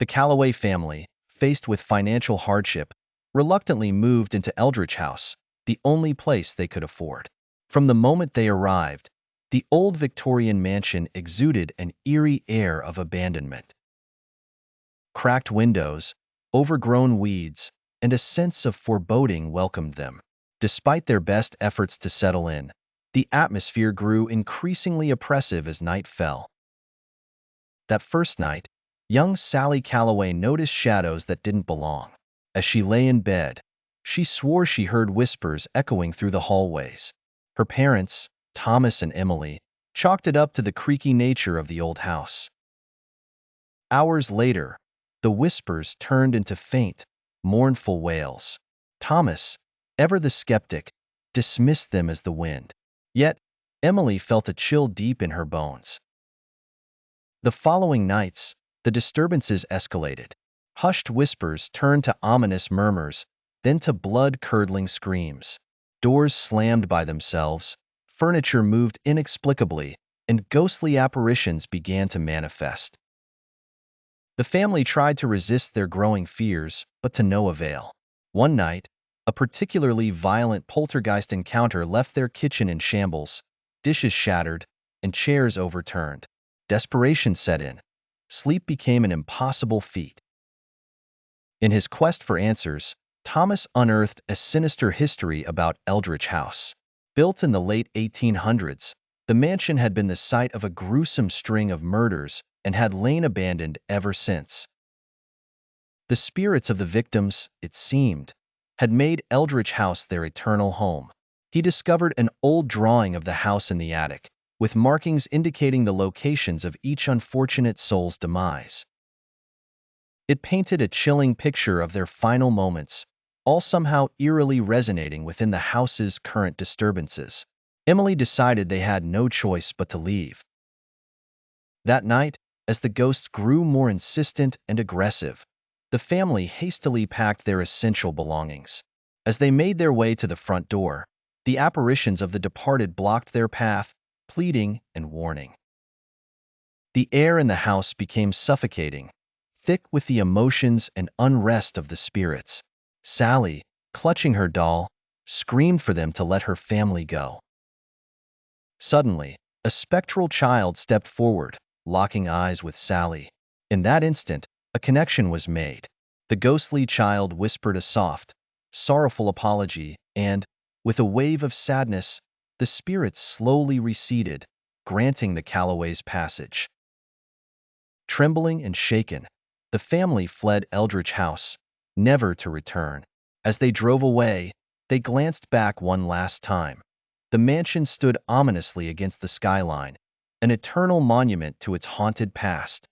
The Calloway family, faced with financial hardship, reluctantly moved into Eldritch House, the only place they could afford. From the moment they arrived, the old Victorian mansion exuded an eerie air of abandonment. Cracked windows, overgrown weeds, and a sense of foreboding welcomed them. Despite their best efforts to settle in, the atmosphere grew increasingly oppressive as night fell. That first night, young Sally Calloway noticed shadows that didn't belong. As she lay in bed, she swore she heard whispers echoing through the hallways. Her parents, Thomas and Emily, chalked it up to the creaky nature of the old house. Hours later, the whispers turned into faint, mournful wails. Thomas, ever the skeptic, dismissed them as the wind. Yet, Emily felt a chill deep in her bones. The following nights, the disturbances escalated. Hushed whispers turned to ominous murmurs, then to blood-curdling screams. Doors slammed by themselves, furniture moved inexplicably, and ghostly apparitions began to manifest. The family tried to resist their growing fears, but to no avail. One night, a particularly violent poltergeist encounter left their kitchen in shambles, dishes shattered, and chairs overturned. Desperation set in. Sleep became an impossible feat. In his quest for answers, Thomas unearthed a sinister history about Eldritch House. Built in the late 1800s, the mansion had been the site of a gruesome string of murders and had lain abandoned ever since. The spirits of the victims, it seemed, had made Eldritch House their eternal home. He discovered an old drawing of the house in the attic, with markings indicating the locations of each unfortunate soul's demise. It painted a chilling picture of their final moments, all somehow eerily resonating within the house's current disturbances. Emily decided they had no choice but to leave. That night, as the ghosts grew more insistent and aggressive, the family hastily packed their essential belongings. As they made their way to the front door, the apparitions of the departed blocked their path, pleading and warning. The air in the house became suffocating, thick with the emotions and unrest of the spirits. Sally, clutching her doll, screamed for them to let her family go. Suddenly, a spectral child stepped forward, locking eyes with Sally. In that instant, a connection was made. The ghostly child whispered a soft, sorrowful apology, and, with a wave of sadness, the spirits slowly receded, granting the Calloways passage. Trembling and shaken, the family fled Eldritch House, never to return. As they drove away, they glanced back one last time. The mansion stood ominously against the skyline, an eternal monument to its haunted past.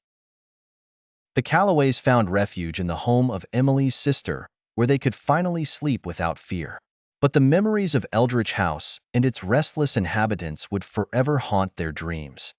The Calloways found refuge in the home of Emily's sister, where they could finally sleep without fear. But the memories of Eldritch House and its restless inhabitants would forever haunt their dreams.